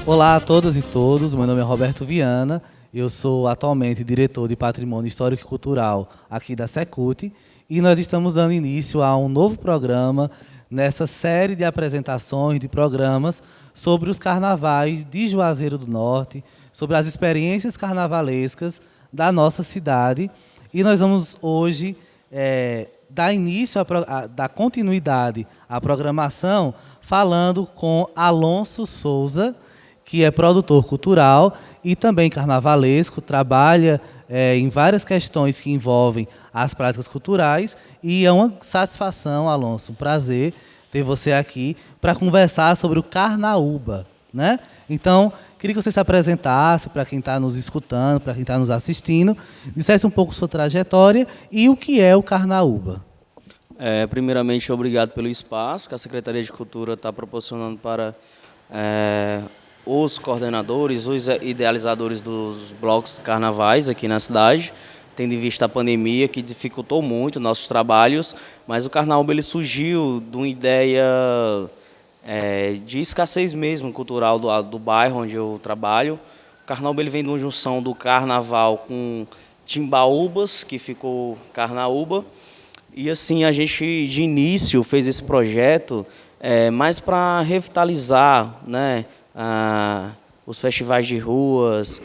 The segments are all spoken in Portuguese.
Olá a todas e todos, meu nome é Roberto Viana, eu sou atualmente diretor de Patrimônio Histórico e Cultural aqui da Secult e nós estamos dando início a um novo programa nessa série de apresentações de programas sobre os carnavais de Juazeiro do Norte, sobre as experiências carnavalescas da nossa cidade e nós vamos hoje dar início, dar continuidade à programação falando com Alonso Souza, que é produtor cultural e também carnavalesco, trabalha em várias questões que envolvem as práticas culturais e é uma satisfação, Alonso, um prazer ter você aqui para conversar sobre o Carnaúba, né? Então, queria que você se apresentasse para quem está nos escutando, para quem está nos assistindo, dissesse um pouco sua trajetória e o que é o Carnaúba. Primeiramente, obrigado pelo espaço que a Secretaria de Cultura está proporcionando para os coordenadores, os idealizadores dos blocos carnavais aqui na cidade, tendo em vista a pandemia que dificultou muito nossos trabalhos, mas o Carnaúba ele surgiu de uma ideia de escassez mesmo cultural do bairro onde eu trabalho. O Carnaúba ele vem de uma junção do carnaval com Timbaúbas, que ficou Carnaúba, e assim a gente de início fez esse projeto mais para revitalizar, né, os festivais de ruas,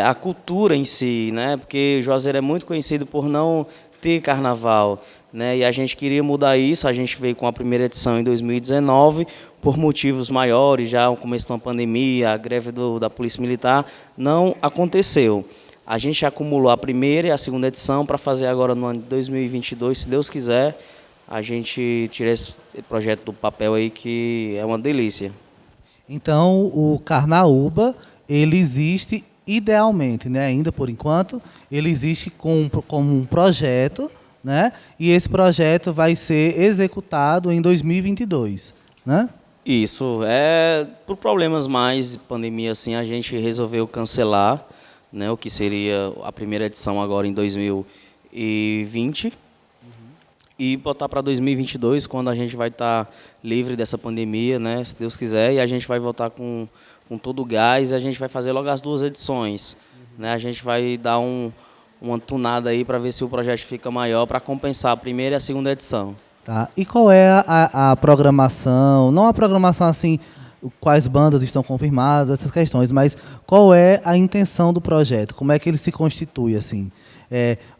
a cultura em si, né? Porque Juazeiro é muito conhecido por não ter carnaval, né? E a gente queria mudar isso, a gente veio com a primeira edição em 2019, por motivos maiores, já o começo da pandemia, a greve da Polícia Militar, não aconteceu. A gente acumulou a primeira e a segunda edição para fazer agora no ano de 2022, se Deus quiser, a gente tira esse projeto do papel aí, que é uma delícia. Então, o Carnaúba, ele existe idealmente, né? Ainda por enquanto, ele existe como um projeto, né? E esse projeto vai ser executado em 2022, né? Isso, por problemas mais pandemia assim, a gente resolveu cancelar, né, o que seria a primeira edição agora em 2020. E botar para 2022, quando a gente vai estar livre dessa pandemia, né, se Deus quiser, e a gente vai voltar com todo o gás e a gente vai fazer logo as duas edições. Né, a gente vai dar uma tunada aí para ver se o projeto fica maior, para compensar a primeira e a segunda edição. Tá. E qual é a programação, não a programação assim, quais bandas estão confirmadas, essas questões, mas qual é a intenção do projeto? Como é que ele se constitui, assim?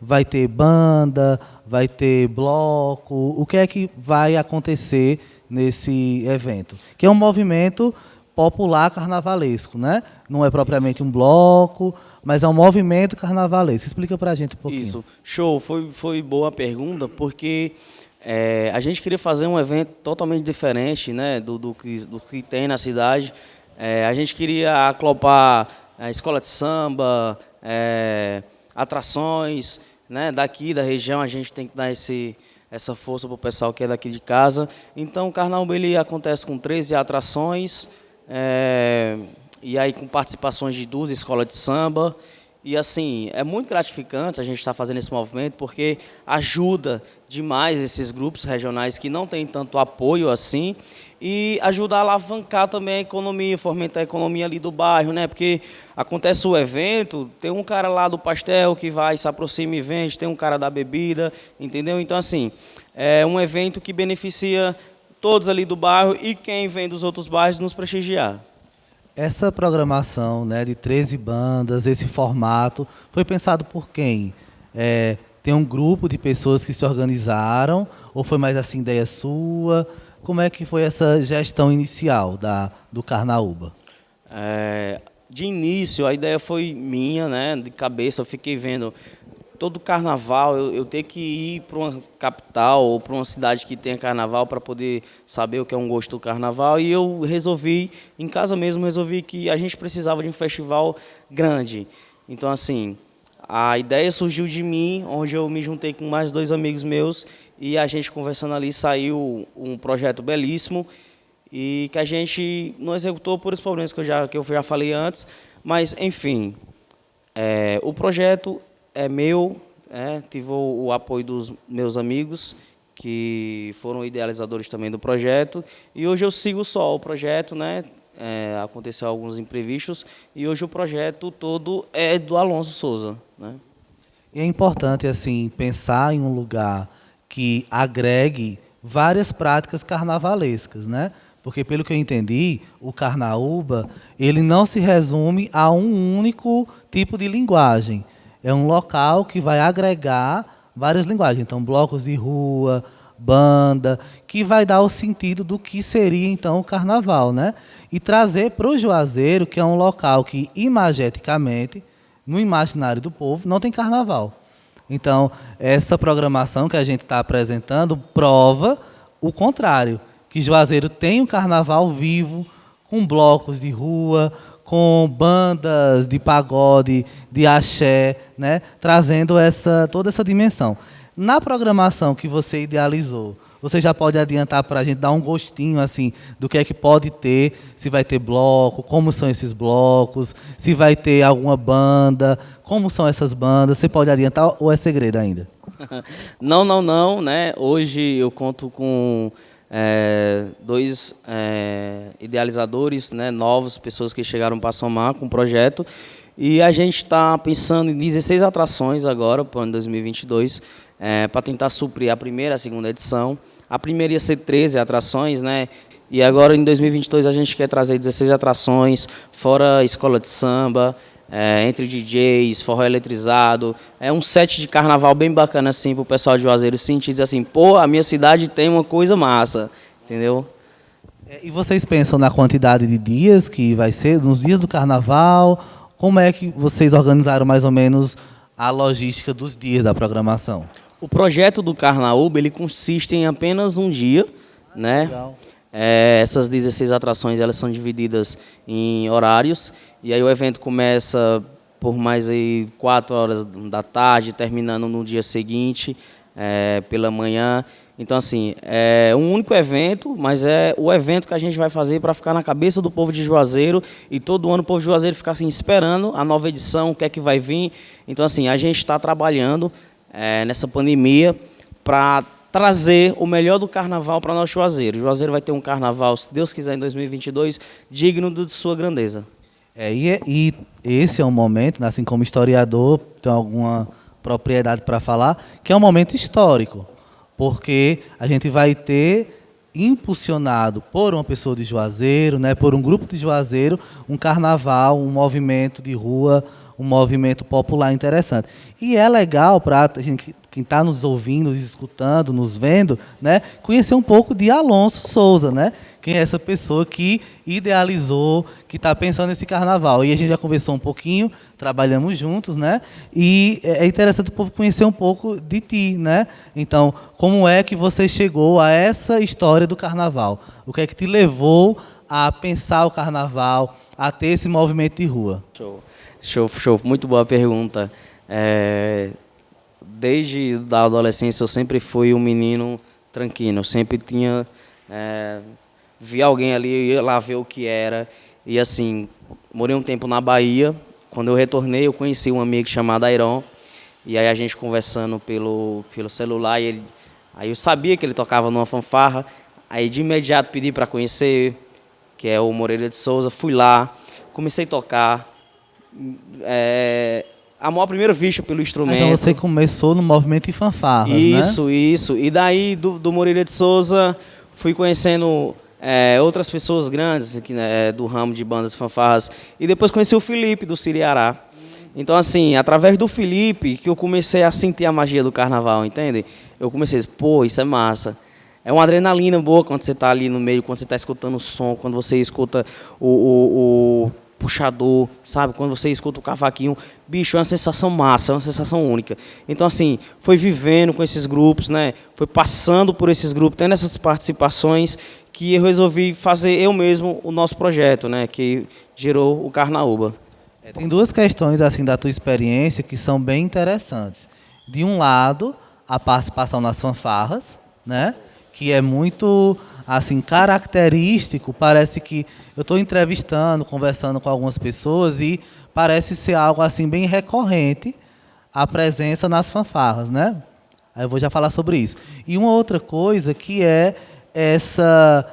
Vai ter banda, vai ter bloco, o que é que vai acontecer nesse evento? Que é um movimento popular carnavalesco, né? Não é propriamente um bloco, mas é um movimento carnavalesco. Explica pra gente um pouquinho. Isso, show, foi boa a pergunta, porque a gente queria fazer um evento totalmente diferente, né, do que tem na cidade. A gente queria acoplar a escola de samba, atrações, né, daqui da região. A gente tem que dar essa força para o pessoal que é daqui de casa. Então o Carnaúba ele acontece com 13 atrações, e aí com participações de 12 escolas de samba. E assim, é muito gratificante a gente estar fazendo esse movimento, porque ajuda demais esses grupos regionais que não têm tanto apoio assim, e ajuda a alavancar também a economia, fomentar a economia ali do bairro, né? Porque acontece o evento, tem um cara lá do pastel que vai, se aproxima e vende, tem um cara da bebida, entendeu? Então assim, é um evento que beneficia todos ali do bairro e quem vem dos outros bairros nos prestigiar. Essa programação, né, de 13 bandas, esse formato, foi pensado por quem? Tem um grupo de pessoas que se organizaram, ou foi mais assim ideia sua? Como é que foi essa gestão inicial do Carnaúba? De início, a ideia foi minha, né, de cabeça. Eu fiquei vendo todo carnaval, eu ter que ir para uma capital ou para uma cidade que tenha carnaval para poder saber o que é um gosto do carnaval. E eu resolvi, em casa mesmo, que a gente precisava de um festival grande. Então, assim, a ideia surgiu de mim, onde eu me juntei com mais 2 amigos meus e a gente conversando ali saiu um projeto belíssimo e que a gente não executou por esses problemas que eu já falei antes, mas, enfim, o projeto é meu, tive o apoio dos meus amigos, que foram idealizadores também do projeto, e hoje eu sigo só o projeto, né, aconteceu alguns imprevistos e hoje o projeto todo é do Alonso Souza, né? E é importante assim pensar em um lugar que agregue várias práticas carnavalescas, né? Porque pelo que eu entendi, o Carnaúba, ele não se resume a um único tipo de linguagem. É um local que vai agregar várias linguagens. Então, blocos de rua, banda, que vai dar o sentido do que seria então o carnaval, né? E trazer para o Juazeiro, que é um local que imageticamente, no imaginário do povo, não tem carnaval. Então, essa programação que a gente está apresentando prova o contrário, que Juazeiro tem um carnaval vivo, com blocos de rua, com bandas de pagode, de axé, né? Trazendo toda essa dimensão. Na programação que você idealizou, você já pode adiantar para a gente dar um gostinho assim do que é que pode ter, se vai ter bloco, como são esses blocos, se vai ter alguma banda, como são essas bandas, você pode adiantar ou é segredo ainda? Não, né? Hoje eu conto com dois idealizadores, né, novos, pessoas que chegaram para somar com o projeto, e a gente está pensando em 16 atrações agora, para o ano 2022, para tentar suprir a primeira e a segunda edição. A primeira ia ser 13 atrações, né? E agora em 2022 a gente quer trazer 16 atrações, fora escola de samba, entre DJs, forró eletrizado. É um set de carnaval bem bacana assim para o pessoal de Juazeiro sentir, dizer assim, pô, a minha cidade tem uma coisa massa, entendeu? E vocês pensam na quantidade de dias que vai ser, nos dias do carnaval? Como é que vocês organizaram mais ou menos a logística dos dias da programação? O projeto do Carnaúba, ele consiste em apenas um dia, né? Legal. Essas 16 atrações, elas são divididas em horários, e aí o evento começa por mais aí 4 horas da tarde, terminando no dia seguinte, pela manhã. Então, assim, é um único evento, mas é o evento que a gente vai fazer para ficar na cabeça do povo de Juazeiro, e todo ano o povo de Juazeiro ficar assim, esperando a nova edição, o que é que vai vir. Então, assim, a gente está trabalhando nessa pandemia para trazer o melhor do carnaval para nós Juazeiro. Juazeiro vai ter um carnaval, se Deus quiser, em 2022, digno de sua grandeza. E esse é um momento, né, assim como historiador, tem alguma propriedade para falar, que é um momento histórico, porque a gente vai ter, impulsionado por uma pessoa de Juazeiro, né, por um grupo de Juazeiro, um carnaval, um movimento de rua, um movimento popular interessante. E é legal para quem está nos ouvindo, nos escutando, nos vendo, né, conhecer um pouco de Alonso Souza, né? Quem é essa pessoa que idealizou, que está pensando nesse carnaval. E a gente já conversou um pouquinho, trabalhamos juntos, né? E é interessante o povo conhecer um pouco de ti, né? Então, como é que você chegou a essa história do carnaval? O que é que te levou a pensar o carnaval, a ter esse movimento de rua? Show. Muito boa pergunta. Desde a adolescência eu sempre fui um menino tranquilo. Eu sempre tinha... vi alguém ali, eu ia lá ver o que era. E assim, morei um tempo na Bahia. Quando eu retornei, eu conheci um amigo chamado Airon. E aí a gente conversando pelo celular, aí eu sabia que ele tocava numa fanfarra. Aí de imediato pedi para conhecer, que é o Moreira de Souza. Fui lá, comecei a tocar. Amor à primeira vista pelo instrumento. Então você começou no movimento de fanfarras, né? Isso. E daí do Moreira de Souza fui conhecendo outras pessoas grandes aqui, né, do ramo de bandas e fanfarras. E depois conheci o Felipe do Siriará. Então, assim, através do Felipe que eu comecei a sentir a magia do carnaval, entende? Eu comecei a dizer, pô, isso é massa. É uma adrenalina boa quando você está ali no meio, quando você está escutando o som, quando você escuta o puxador, sabe? Quando você escuta o cavaquinho, bicho, é uma sensação massa, é uma sensação única. Então, assim, foi vivendo com esses grupos, né? Foi passando por esses grupos, tendo essas participações, que eu resolvi fazer eu mesmo o nosso projeto, né? Que gerou o Carnaúba. Tem duas questões, assim, da tua experiência que são bem interessantes. De um lado, a participação nas fanfarras, né? Que é muito, assim, característico. Parece que eu estou entrevistando, conversando com algumas pessoas e parece ser algo assim bem recorrente a presença nas fanfarras, né? Aí eu vou já falar sobre isso. E uma outra coisa que é essa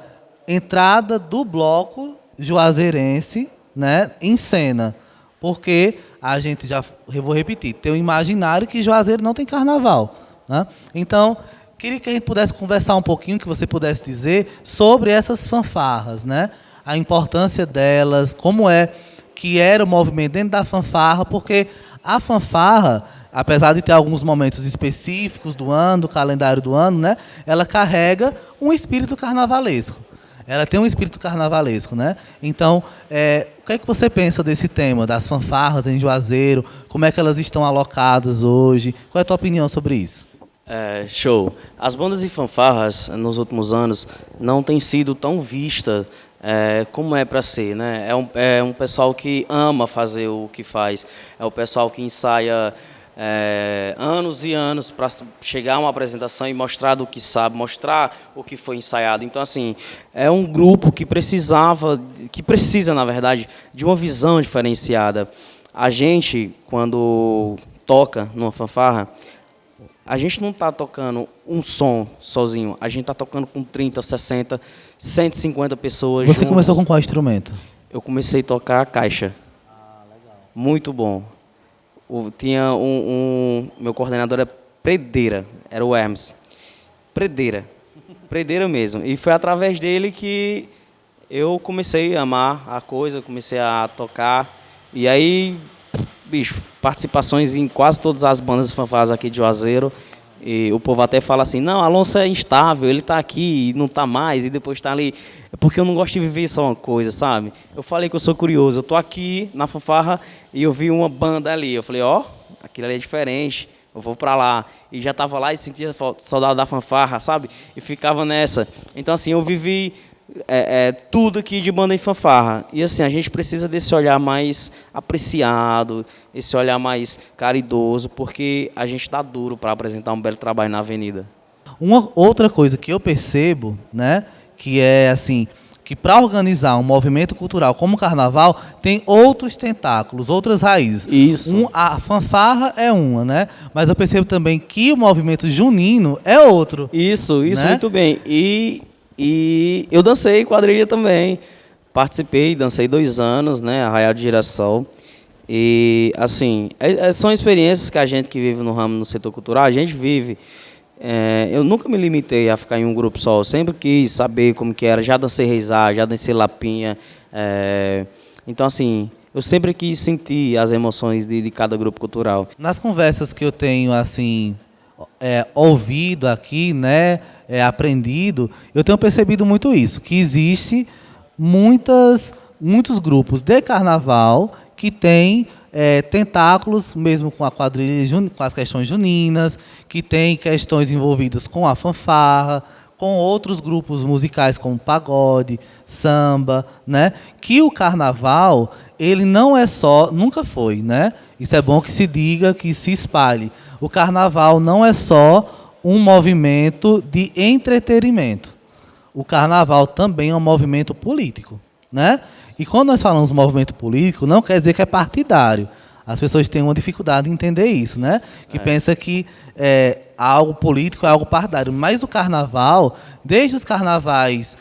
entrada do bloco juazeirense, né, em cena. Porque a gente eu vou repetir, tem um imaginário que Juazeiro não tem carnaval, né? Então, queria que a gente pudesse conversar um pouquinho, que você pudesse dizer sobre essas fanfarras, né? A importância delas, como é que era o movimento dentro da fanfarra, porque a fanfarra, apesar de ter alguns momentos específicos do ano, do calendário do ano, né? Ela carrega um espírito carnavalesco. Ela tem um espírito carnavalesco, né? Então, o que é que você pensa desse tema, das fanfarras em Juazeiro? Como é que elas estão alocadas hoje? Qual é a tua opinião sobre isso? Show. As bandas e fanfarras, nos últimos anos, não têm sido tão vistas como é para ser, né? É um pessoal que ama fazer o que faz. É o pessoal que ensaia anos e anos para chegar a uma apresentação e mostrar do que sabe, mostrar o que foi ensaiado. Então, assim, é um grupo que precisa, na verdade, de uma visão diferenciada. A gente, quando toca numa fanfarra, a gente não está tocando um som sozinho, a gente está tocando com 30, 60, 150 pessoas Você juntos. começou com qual instrumento? Eu comecei a tocar a caixa. Legal. Muito bom. Tinha meu coordenador era Predeira, era o Hermes. Predeira mesmo. E foi através dele que eu comecei a amar a coisa, comecei a tocar. E aí, bicho, participações em quase todas as bandas fanfarras aqui de Juazeiro. E o povo até fala assim, não, Alonso é instável, ele está aqui e não está mais, e depois está ali. É porque eu não gosto de viver só uma coisa, sabe? Eu falei que eu sou curioso, eu estou aqui na fanfarra e eu vi uma banda ali. Eu falei, aquilo ali é diferente, eu vou para lá. E já estava lá e sentia saudade da fanfarra, sabe? E ficava nessa. Então, assim, eu vivi tudo aqui de banda e fanfarra. E assim, a gente precisa desse olhar mais apreciado, esse olhar mais caridoso, porque a gente está duro para apresentar um belo trabalho na avenida. Uma outra coisa que eu percebo, né, que é assim, que para organizar um movimento cultural como o carnaval, tem outros tentáculos, outras raízes. Isso. A fanfarra é uma, né? Mas eu percebo também que o movimento junino é outro. Isso, né? Muito bem. E eu dancei quadrilha também. Participei, dancei 2 anos, né? Arraial de Girassol. E, assim, são experiências que a gente que vive no ramo, no setor cultural, a gente vive. Eu nunca me limitei a ficar em um grupo só. Eu sempre quis saber como que era. Já dancei reizar, já dancei lapinha. Então, assim, eu sempre quis sentir as emoções de cada grupo cultural. Nas conversas que eu tenho, assim, ouvido aqui, né, aprendido, eu tenho percebido muito isso, que existe muitos grupos de carnaval que têm tentáculos, mesmo com a quadrilha, com as questões juninas, que tem questões envolvidas com a fanfarra, com outros grupos musicais como pagode, samba, né? Que o carnaval, ele não é só, nunca foi, né? Isso é bom que se diga, que se espalhe. O carnaval não é só um movimento de entretenimento. O carnaval também é um movimento político, né? E quando nós falamos movimento político, não quer dizer que é partidário. As pessoas têm uma dificuldade em entender isso, né? Que pensa que algo político é algo partidário. Mas o carnaval, desde os carnavais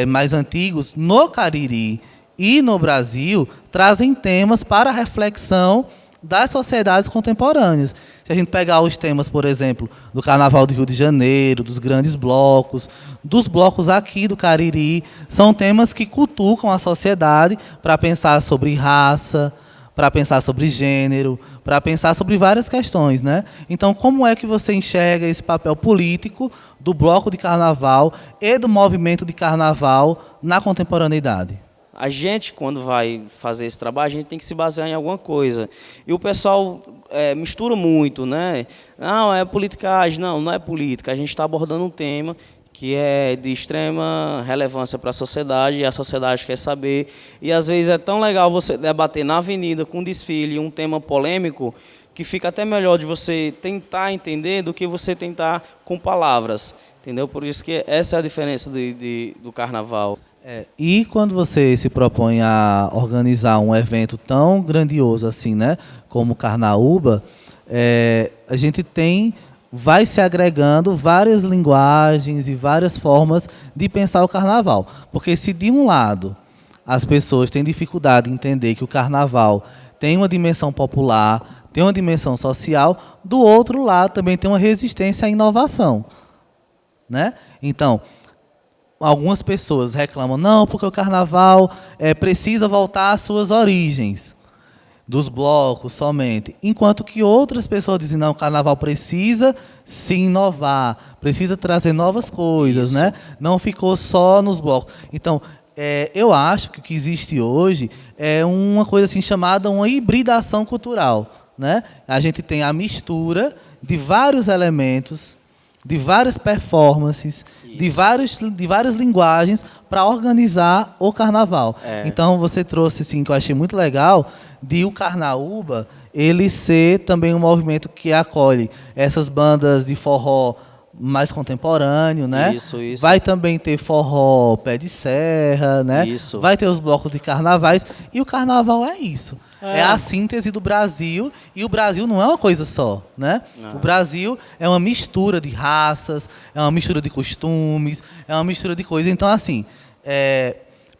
mais antigos, no Cariri e no Brasil, trazem temas para a reflexão das sociedades contemporâneas. Se a gente pegar os temas, por exemplo, do Carnaval do Rio de Janeiro, dos grandes blocos, dos blocos aqui do Cariri, são temas que cutucam a sociedade para pensar sobre raça, para pensar sobre gênero, para pensar sobre várias questões, né? Então, como é que você enxerga esse papel político do bloco de carnaval e do movimento de carnaval na contemporaneidade? A gente, quando vai fazer esse trabalho, a gente tem que se basear em alguma coisa. E o pessoal mistura muito, né? Não, é politicagem. Não é política. A gente está abordando um tema que é de extrema relevância para a sociedade, e a sociedade quer saber. E, às vezes, é tão legal você debater na avenida, com desfile, um tema polêmico, que fica até melhor de você tentar entender do que você tentar com palavras. Entendeu? Por isso que essa é a diferença do carnaval. E quando você se propõe a organizar um evento tão grandioso assim, né, como o Carnaúba, a gente vai se agregando várias linguagens e várias formas de pensar o carnaval. Porque se de um lado as pessoas têm dificuldade em entender que o carnaval tem uma dimensão popular, tem uma dimensão social, do outro lado também tem uma resistência à inovação, né? Então, algumas pessoas reclamam, não, porque o carnaval precisa voltar às suas origens, dos blocos somente. Enquanto que outras pessoas dizem, não, o carnaval precisa se inovar, precisa trazer novas coisas, né? Não ficou só nos blocos. Então, eu acho que o que existe hoje é uma coisa assim chamada uma hibridação cultural, né? A gente tem a mistura de vários elementos, de várias performances, de várias linguagens para organizar o carnaval. Então, você trouxe, assim, que eu achei muito legal, de o Carnaúba, ele ser também um movimento que acolhe essas bandas de forró mais contemporâneo, né? Isso. Vai também ter forró pé de serra, né? Isso. Vai ter os blocos de carnavais. E o carnaval é isso. É a síntese do Brasil, e o Brasil não é uma coisa só, né? O Brasil é uma mistura de raças, é uma mistura de costumes, é uma mistura de coisas. Então, assim,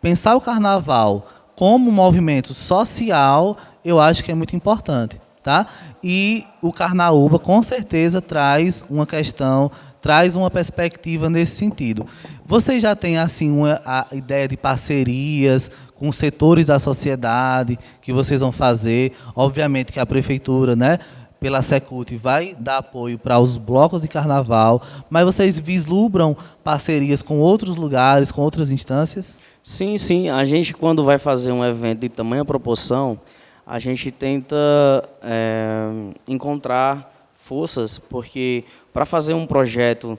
pensar o carnaval como um movimento social, eu acho que é muito importante, tá? E o Carnaúba, com certeza, traz uma questão, traz uma perspectiva nesse sentido. Vocês já têm, assim, a ideia de parcerias com setores da sociedade que vocês vão fazer? Obviamente que a prefeitura, né, pela Secult, vai dar apoio para os blocos de carnaval, mas vocês vislumbram parcerias com outros lugares, com outras instâncias? Sim. A gente, quando vai fazer um evento de tamanha proporção, a gente tenta encontrar forças, porque para fazer um projeto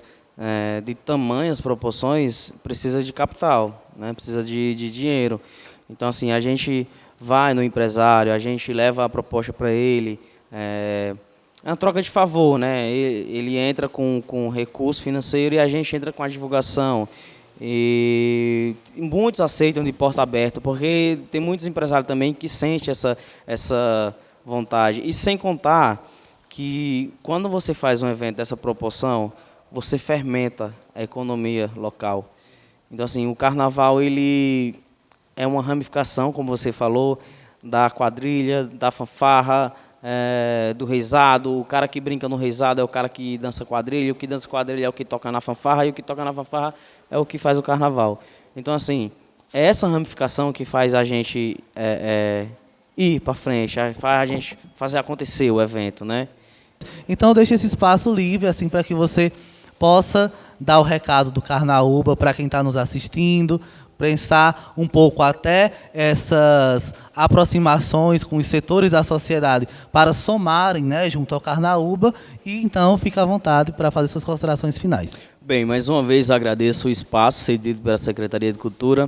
de tamanhas proporções, precisa de capital, né? Precisa de dinheiro. Então, assim, a gente vai no empresário, a gente leva a proposta para ele, é uma troca de favor, né? Ele entra com recurso financeiro e a gente entra com a divulgação. E muitos aceitam de porta aberta, porque tem muitos empresários também que sentem essa vontade. E sem contar que quando você faz um evento dessa proporção, você fermenta a economia local. Então, assim, o carnaval, ele é uma ramificação, como você falou, da quadrilha, da fanfarra, do reizado. O cara que brinca no reizado é o cara que dança quadrilha, o que dança quadrilha é o que toca na fanfarra, e o que toca na fanfarra é o que faz o carnaval. Então, assim, é essa ramificação que faz a gente ir para frente, faz a gente fazer acontecer o evento, né? Então, deixe esse espaço livre, assim, para que você possa dar o recado do Carnaúba para quem está nos assistindo, pensar um pouco até essas aproximações com os setores da sociedade para somarem, né, junto ao Carnaúba, e então fica à vontade para fazer suas considerações finais. Bem, mais uma vez agradeço o espaço cedido pela Secretaria de Cultura,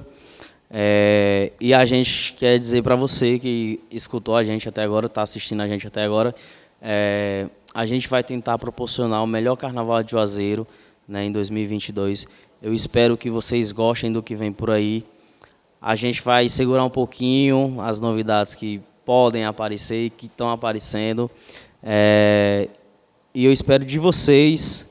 e a gente quer dizer para você que escutou a gente até agora, está assistindo a gente até agora, a gente vai tentar proporcionar o melhor carnaval de Juazeiro, né, em 2022. Eu espero que vocês gostem do que vem por aí. A gente vai segurar um pouquinho as novidades que podem aparecer e que estão aparecendo. E eu espero de vocês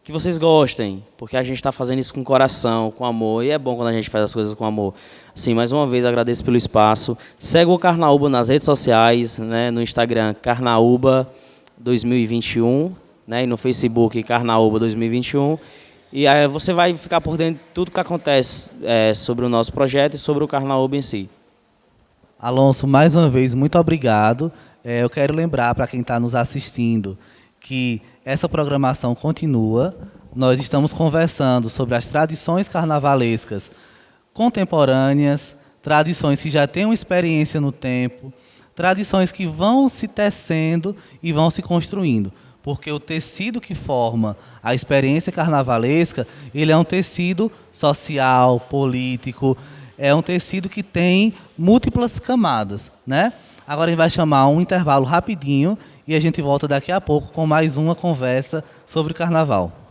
que vocês gostem, porque a gente está fazendo isso com coração, com amor, e é bom quando a gente faz as coisas com amor. Assim, mais uma vez, agradeço pelo espaço. Segue o Carnaúba nas redes sociais, né, no Instagram, Carnaúba 2021, né, e no Facebook, Carnaúba 2021. E aí você vai ficar por dentro de tudo que acontece sobre o nosso projeto e sobre o Carnaúba em si. Alonso, mais uma vez, muito obrigado. Eu quero lembrar para quem está nos assistindo que essa programação continua. Nós estamos conversando sobre as tradições carnavalescas contemporâneas, tradições que já têm uma experiência no tempo, tradições que vão se tecendo e vão se construindo. Porque o tecido que forma a experiência carnavalesca, ele é um tecido social, político, é um tecido que tem múltiplas camadas, né? Agora a gente vai chamar um intervalo rapidinho e a gente volta daqui a pouco com mais uma conversa sobre o carnaval.